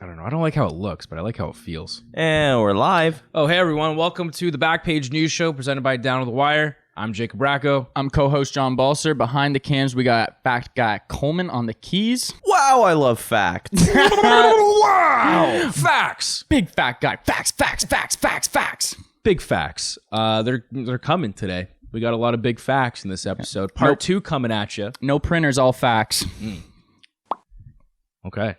I don't know. I don't like how it looks, but I like how it feels. And we're live. Oh, hey, everyone. Welcome to the Backpage News Show presented by Down to the Wire. I'm Jacob Bracco. I'm co-host John Balser. Behind the cams, we got fact guy Coleman on the keys. Wow, I love facts. Wow! Facts! Big fat guy. Facts. Big facts. They're coming today. We got a lot of big facts in this episode. Part 2 coming at you. No printers, all facts. Okay.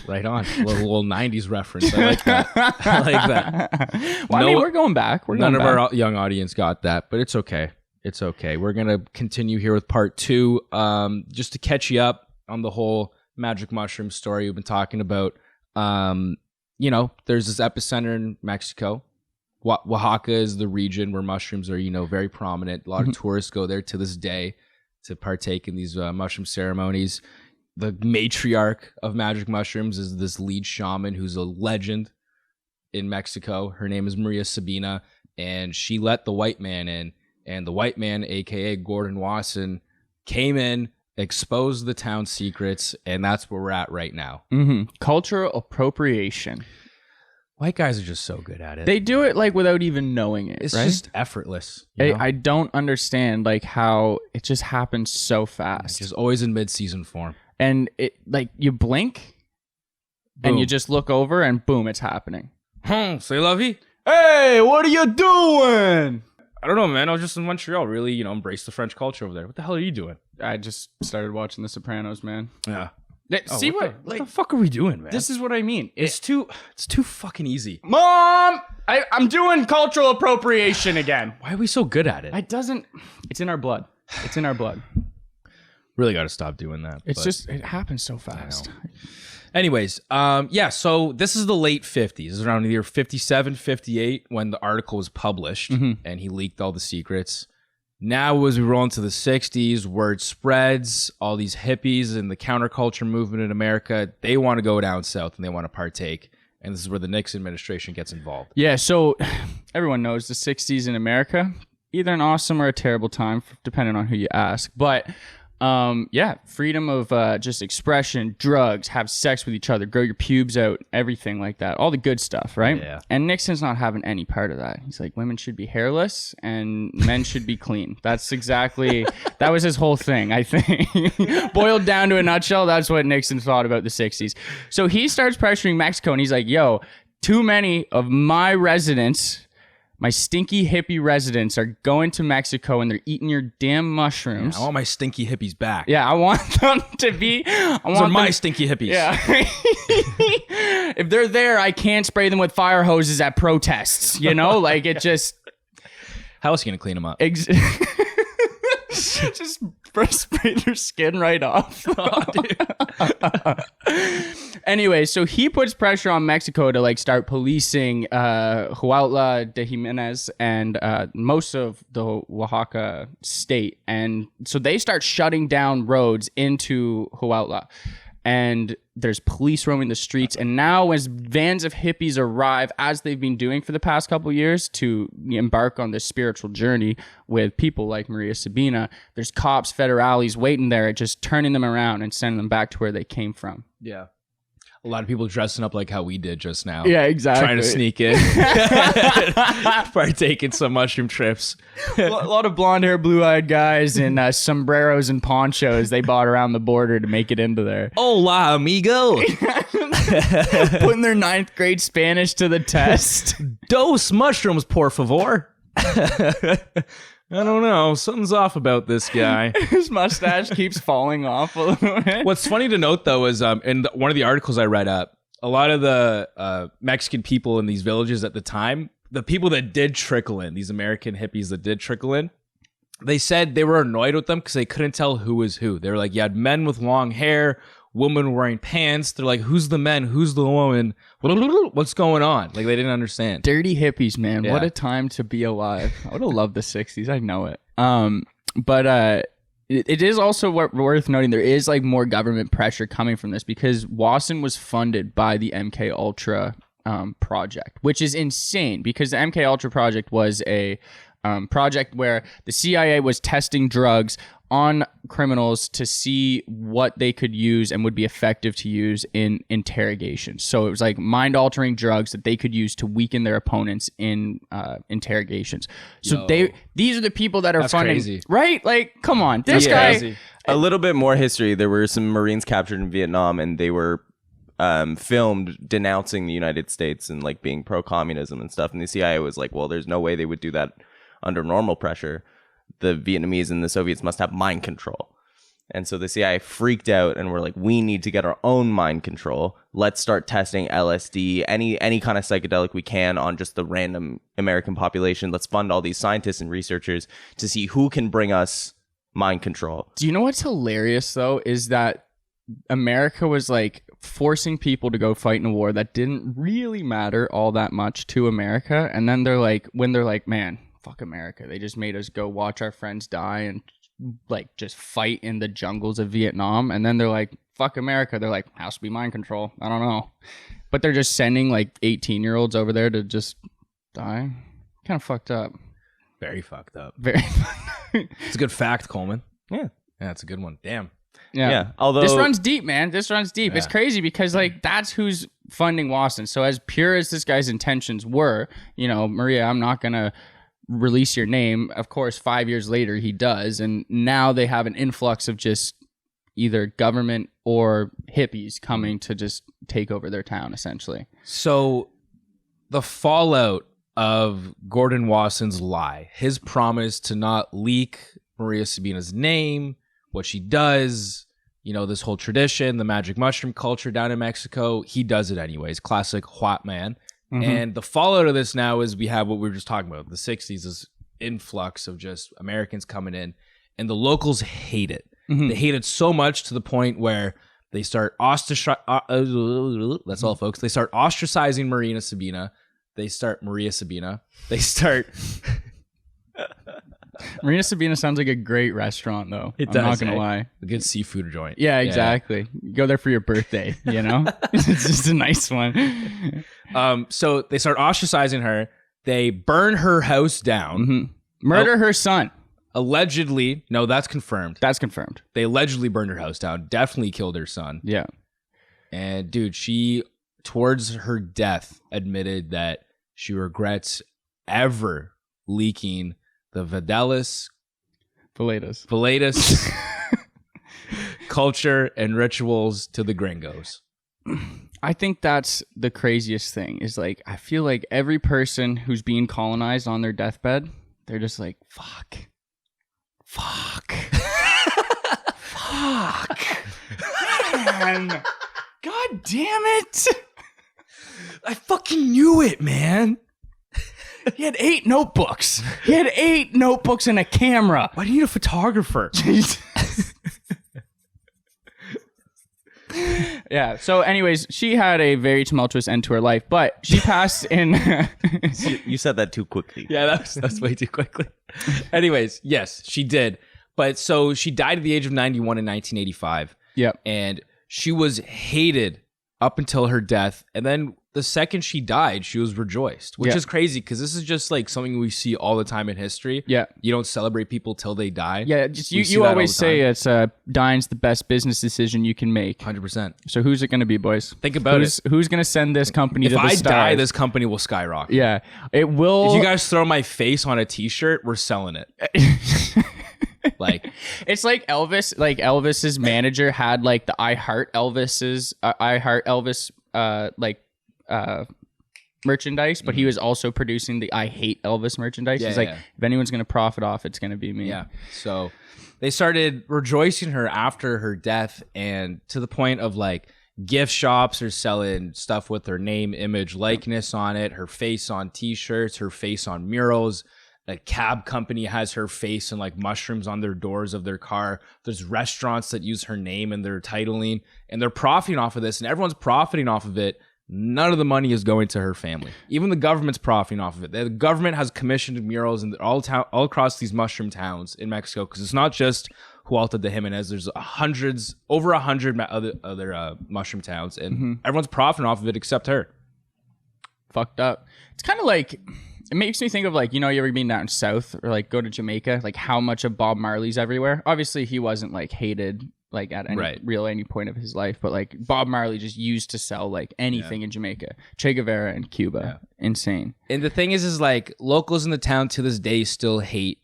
Right on. A little 90s reference. I like that. Well, I mean, we're going back. None of our young audience got that, but it's okay. It's okay. We're going to continue here with part 2. Just to catch you up on the whole magic mushroom story we've been talking about. There's this epicenter in Mexico. Oaxaca is the region where mushrooms are, very prominent. A lot of tourists go there to this day to partake in these mushroom ceremonies. The matriarch of magic mushrooms is this lead shaman who's a legend in Mexico. Her name is Maria Sabina, and she let the white man in. And the white man, a.k.a. Gordon Wasson, came in, exposed the town's secrets, and that's where we're at right now. Cultural appropriation. White guys are just so good at it. They do it without even knowing it. It's right? just effortless. I don't understand how it just happens so fast. It's just always in mid-season form. And it you blink and you just look over and boom, it's happening. C'est la vie. Hey, what are you doing? I don't know, man. I was just in Montreal. Really, embrace the French culture over there. What the hell are you doing? I just started watching The Sopranos, man. Yeah. See what the fuck are we doing, man? This is what I mean. It's too fucking easy. Mom, I'm doing cultural appropriation again. Why are we so good at it? It's in our blood. It's in our blood. Really got to stop doing that. It happens so fast. Anyways, so this is the late 50s. This is around the year 57, 58 when the article was published and he leaked all the secrets. Now, as we roll into the 60s, word spreads, all these hippies and the counterculture movement in America, they want to go down south and they want to partake. And this is where the Nixon administration gets involved. Yeah, so everyone knows the 60s in America, either an awesome or a terrible time, depending on who you ask. But freedom of just expression, drugs, have sex with each other, grow your pubes out, everything like that. All the good stuff, right? Yeah. And Nixon's not having any part of that. He's like, women should be hairless and men should be clean. That was his whole thing, I think. Boiled down to a nutshell, that's what Nixon thought about the 60s. So he starts pressuring Mexico and he's like, yo, too many of my residents... My stinky hippie residents are going to Mexico and they're eating your damn mushrooms. Yeah, I want my stinky hippies back. Yeah, I want them to be... Those are my stinky hippies. Yeah. If they're there, I can't spray them with fire hoses at protests. It just... How else are you going to clean them up? Just spray their skin right off. Oh, dude. Anyway, so he puts pressure on Mexico to start policing Huautla de Jimenez and most of the Oaxaca state. And so they start shutting down roads into Huautla. And there's police roaming the streets. And now as vans of hippies arrive, as they've been doing for the past couple of years, to embark on this spiritual journey with people like Maria Sabina, there's cops, federales waiting there, just turning them around and sending them back to where they came from. Yeah. A lot of people dressing up like how we did just now. Yeah, exactly. Trying to sneak in. Partaking some mushroom trips. A lot of blonde hair, blue-eyed guys in sombreros and ponchos they bought around the border to make it into there. Hola, amigo. Putting their 9th grade Spanish to the test. Dos mushrooms, por favor. I don't know. Something's off about this guy. His mustache keeps falling off a little bit. What's funny to note, though, is in one of the articles I read up, a lot of the Mexican people in these villages at the time, the people that did trickle in, these American hippies that did trickle in, they said they were annoyed with them because they couldn't tell who was who. They were like, you had men with long hair, women wearing pants. They're like, who's the men? Who's the woman? What's going on? They didn't understand. Dirty hippies, man. Yeah. What a time to be alive. I would have loved the 60s. I know it. But it is also worth noting there is more government pressure coming from this because Wasson was funded by the MK Ultra project, which is insane because the MK Ultra project was a project where the CIA was testing drugs on criminals to see what they could use and would be effective to use in interrogation. So it was like mind-altering drugs that they could use to weaken their opponents in interrogations. So these are the people that are funding, crazy. right? Like, come on, this guy. Crazy. A little bit more history. There were some Marines captured in Vietnam, and they were filmed denouncing the United States and like being pro-communism and stuff. And the CIA was like, well, there's no way they would do that under normal pressure. The Vietnamese and the Soviets must have mind control. And so the CIA freaked out and were like, we need to get our own mind control. Let's start testing LSD, any kind of psychedelic we can on just the random American population. Let's fund all these scientists and researchers to see who can bring us mind control. Do you know what's hilarious though is that America was like forcing people to go fight in a war that didn't really matter all that much to America. And then they're like, man, fuck America. They just made us go watch our friends die and like just fight in the jungles of Vietnam. And then they're like, fuck America. They're like, has to be mind control. I don't know. But they're just sending like 18-year-olds over there to just die. Kind of fucked up. Very fucked up. Very. It's a good fact, Coleman. Yeah. Yeah, it's a good one. Damn. Yeah. Although this runs deep, man. This runs deep. Yeah. It's crazy because like that's who's funding Wasson. So as pure as this guy's intentions were, you know, Maria, I'm not going to release your name. Of course, 5 years later he does, and now they have an influx of just either government or hippies coming to just take over their town essentially. So the fallout of Gordon Wasson's lie, his promise to not leak Maria Sabina's name, what she does, you know, this whole tradition, the magic mushroom culture down in Mexico, he does it anyways. Classic white man. Mm-hmm. And the fallout of this now is we have what we were just talking about. The 60s, this influx of just Americans coming in, and the locals hate it. Mm-hmm. They hate it so much to the point where they start that's all, folks. They start ostracizing Maria Sabina. They start Maria Sabina sounds like a great restaurant, though. I'm not going to lie. A good seafood joint. Yeah, exactly. Yeah. Go there for your birthday, you know? It's just a nice one. So they start ostracizing her. They burn her house down. Mm-hmm. Murder her son. Allegedly. No, that's confirmed. That's confirmed. They allegedly burned her house down. Definitely killed her son. Yeah. And, dude, she, towards her death, admitted that she regrets ever leaking the Villedas culture and rituals to the gringos. I think that's the craziest thing is like, I feel like every person who's being colonized on their deathbed, they're just like, fuck. Man. God damn it. I fucking knew it, man. He had 8 notebooks. He had 8 notebooks and a camera. Why do you need a photographer? Yeah. So anyways, she had a very tumultuous end to her life, but she passed in. You said that too quickly. Yeah, that's way too quickly. Anyways, yes, she did. But so she died at the age of 91 in 1985. Yep. And she was hated up until her death. And then the second she died, she was rejoiced, which is crazy because this is just like something we see all the time in history. Yeah. You don't celebrate people till they die. Yeah. Just, you always say it's dying's the best business decision you can make. 100%. So who's it going to be, boys? Think about it. Who's going to send this company to the stars? If I die, this company will skyrocket. Yeah. It will. If you guys throw my face on a t-shirt, we're selling it. Like it's like Elvis. Like Elvis's manager had like the I Heart Elvis merchandise, but he was also producing the I Hate Elvis merchandise. He's like, if anyone's gonna profit off, it's gonna be me. Yeah. So they started rejoicing her after her death, and to the point of like gift shops are selling stuff with her name, image, likeness on it, her face on t-shirts, her face on murals. A cab company has her face and like mushrooms on their doors of their car. There's restaurants that use her name in their titling, and they're profiting off of this, and everyone's profiting off of it. None of the money is going to her family. Even the government's profiting off of it. The government has commissioned murals in all across these mushroom towns in Mexico, because it's not just Hualta de Jimenez. There's over 100 other mushroom towns, and everyone's profiting off of it except her. Fucked up. It's kind of like It makes me think of like, you ever been down south or like go to Jamaica, like how much of Bob Marley's everywhere. Obviously he wasn't like hated like at any point of his life, but like Bob Marley just used to sell like anything in Jamaica. Che Guevara in Cuba. Insane. And the thing is like locals in the town to this day still hate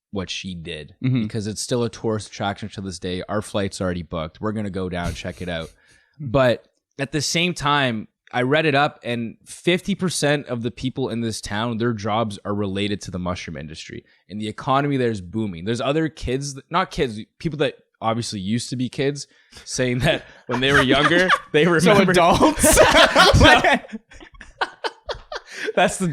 what she did because it's still a tourist attraction to this day. Our flight's already booked. We're going to go down, check it out. But at the same time, I read it up, and 50% of the people in this town, their jobs are related to the mushroom industry. And the economy there is booming. There's other kids, not kids, people that obviously used to be kids, saying that when they were younger, they remember. So adults? That's the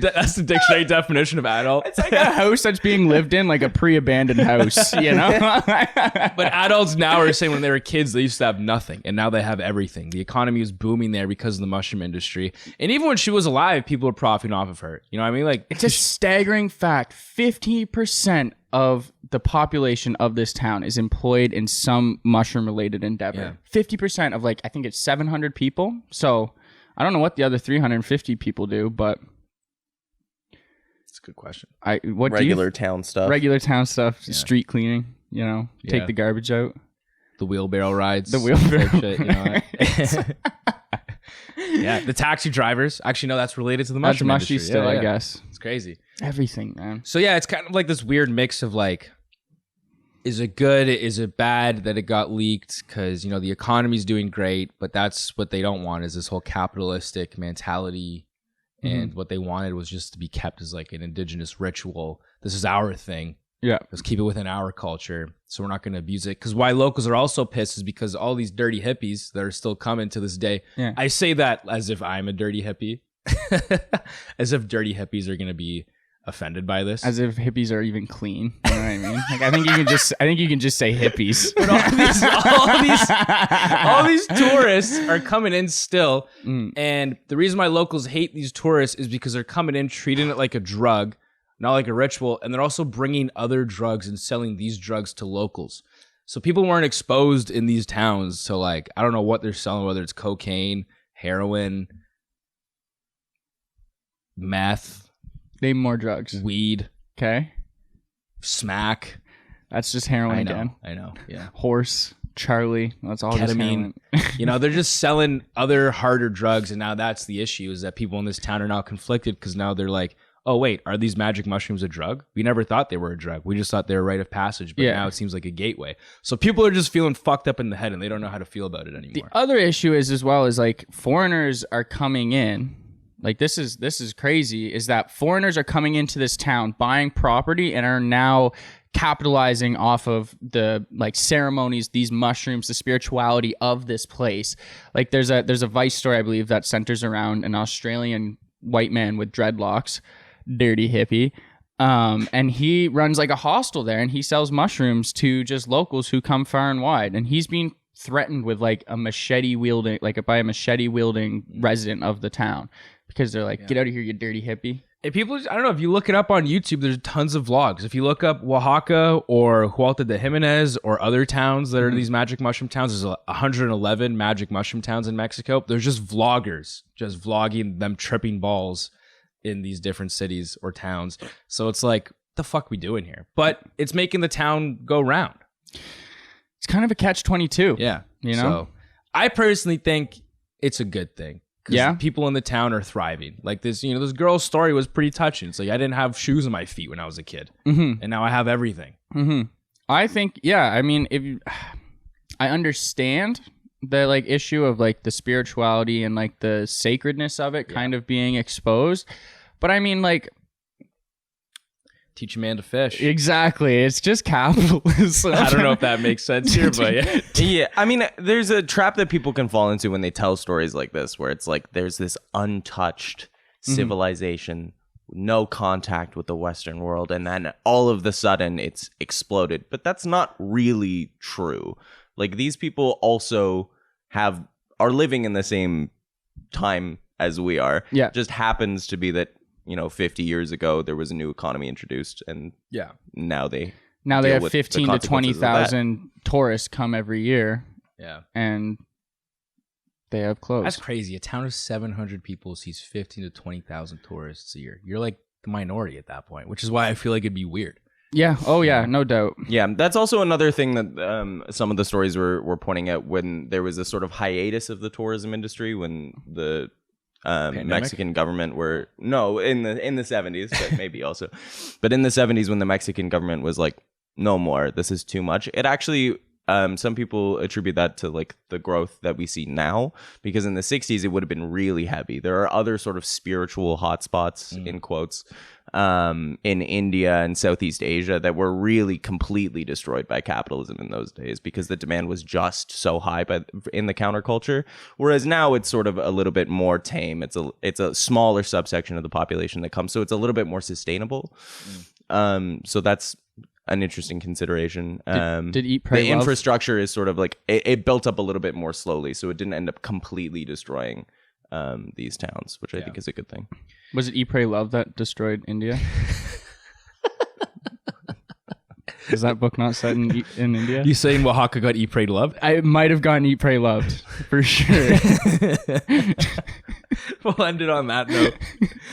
dictionary definition of adult. It's like a house that's being lived in, like a pre-abandoned house, But adults now are saying when they were kids, they used to have nothing, and now they have everything. The economy is booming there because of the mushroom industry. And even when she was alive, people were profiting off of her. You know what I mean? Like, it's a staggering fact. 50% of the population of this town is employed in some mushroom-related endeavor. 50% of like, I think it's 700 people. So I don't know what the other 350 people do, but that's a good question. Regular town stuff, street cleaning, take the garbage out, the wheelbarrow rides, shit, yeah, the taxi drivers. Actually, no, that's related to the mushroom industry still, I guess. It's crazy. Everything, man. So yeah, it's kind of like this weird mix of like, is it good? Is it bad that it got leaked? Because, the economy's doing great, but that's what they don't want is this whole capitalistic mentality. And what they wanted was just to be kept as like an indigenous ritual. This is our thing. Yeah. Let's keep it within our culture. So we're not going to abuse it. Because why locals are also pissed is because all these dirty hippies that are still coming to this day. Yeah. I say that as if I'm a dirty hippie. As if dirty hippies are going to be offended by this, as if hippies are even clean. You know what I mean? Like, I think you can just say hippies. But all these tourists are coming in still, and the reason why locals hate these tourists is because they're coming in treating it like a drug, not like a ritual, and they're also bringing other drugs and selling these drugs to locals. So people weren't exposed in these towns to like, I don't know what they're selling, whether it's cocaine, heroin, meth. Name more drugs. Weed. Okay. Smack. That's just heroin again. I know. Yeah. Horse. Charlie. That's all ketamine. They're just selling other harder drugs, and now that's the issue is that people in this town are now conflicted because now they're like, oh, wait, are these magic mushrooms a drug? We never thought they were a drug. We just thought they were a rite of passage, but now it seems like a gateway. So people are just feeling fucked up in the head, and they don't know how to feel about it anymore. The other issue is as well is like foreigners are coming in. Like this is crazy, is that foreigners are coming into this town, buying property, and are now capitalizing off of the like ceremonies, these mushrooms, the spirituality of this place. Like there's a Vice story, I believe, that centers around an Australian white man with dreadlocks, dirty hippie. And he runs like a hostel there, and he sells mushrooms to just locals who come far and wide. And he's being threatened with like a machete wielding resident of the town. Because they're like, get out of here, you dirty hippie. And people, I don't know, if you look it up on YouTube, there's tons of vlogs. If you look up Oaxaca or Hualta de Jimenez or other towns that are these magic mushroom towns, there's 111 magic mushroom towns in Mexico. There's just vloggers just vlogging them tripping balls in these different cities or towns. So it's like, what the fuck we doing here? But it's making the town go round. It's kind of a catch-22. Yeah. So I personally think it's a good thing. Yeah, people in the town are thriving. Like this, this girl's story was pretty touching. It's like I didn't have shoes on my feet when I was a kid, and now I have everything. I think, I mean, I understand the like issue of like the spirituality and like the sacredness of it kind of being exposed, but I mean, like, teach a man to fish. Exactly. It's just capitalism. I don't know if that makes sense here, but yeah. I mean, there's a trap that people can fall into when they tell stories like this, where it's like there's this untouched civilization, no contact with the Western world, and then all of the sudden it's exploded. But that's not really true. Like these people also are living in the same time as we are. Yeah. Just happens to be that 50 years ago, there was a new economy introduced, and now they have 15 to 20,000 tourists come every year. Yeah, and they have closed. That's crazy. A town of 700 people sees 15 to 20,000 tourists a year. You're like the minority at that point, which is why I feel like it'd be weird. Yeah. Oh, yeah. No doubt. Yeah, that's also another thing that some of the stories were pointing out when there was a sort of hiatus of the tourism industry when the Mexican government were in the 70s, but maybe also, but in the 70s when the Mexican government was like, no more, this is too much. It actually some people attribute that to like the growth that we see now, because in the 60s it would have been really heavy. There are other sort of spiritual hotspots in quotes in India and Southeast Asia that were really completely destroyed by capitalism in those days because the demand was just so high in the counterculture. Whereas now it's sort of a little bit more tame. It's a smaller subsection of the population that comes, so it's a little bit more sustainable. So that's an interesting consideration. Did Eat, Pray, the Love? Infrastructure is sort of like it built up a little bit more slowly, so it didn't end up completely destroying these towns, which I think is a good thing. Was it Eat, Pray, Love that destroyed India? Is that book not set in India? You saying Oaxaca got Eat, Pray, Loved? I might have gotten Eat, Pray, Loved for sure. We'll end it on that note.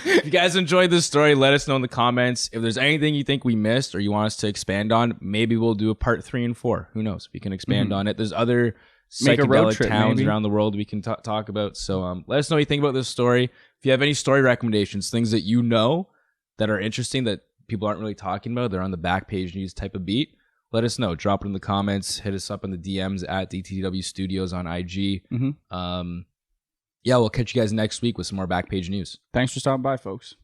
If you guys enjoyed this story, let us know in the comments. If there's anything you think we missed or you want us to expand on, maybe we'll do a part 3 and 4. Who knows? We can expand on it. There's other Make a road psychedelic trip, towns maybe. around the world we can talk about. So let us know what you think about this story. If you have any story recommendations, things that you know that are interesting that people aren't really talking about, they're on the back page news type of beat, let us know. Drop it in the comments. Hit us up in the DMs at DTW Studios on IG. Mm-hmm. Yeah, we'll catch you guys next week with some more Backpage news. Thanks for stopping by, folks.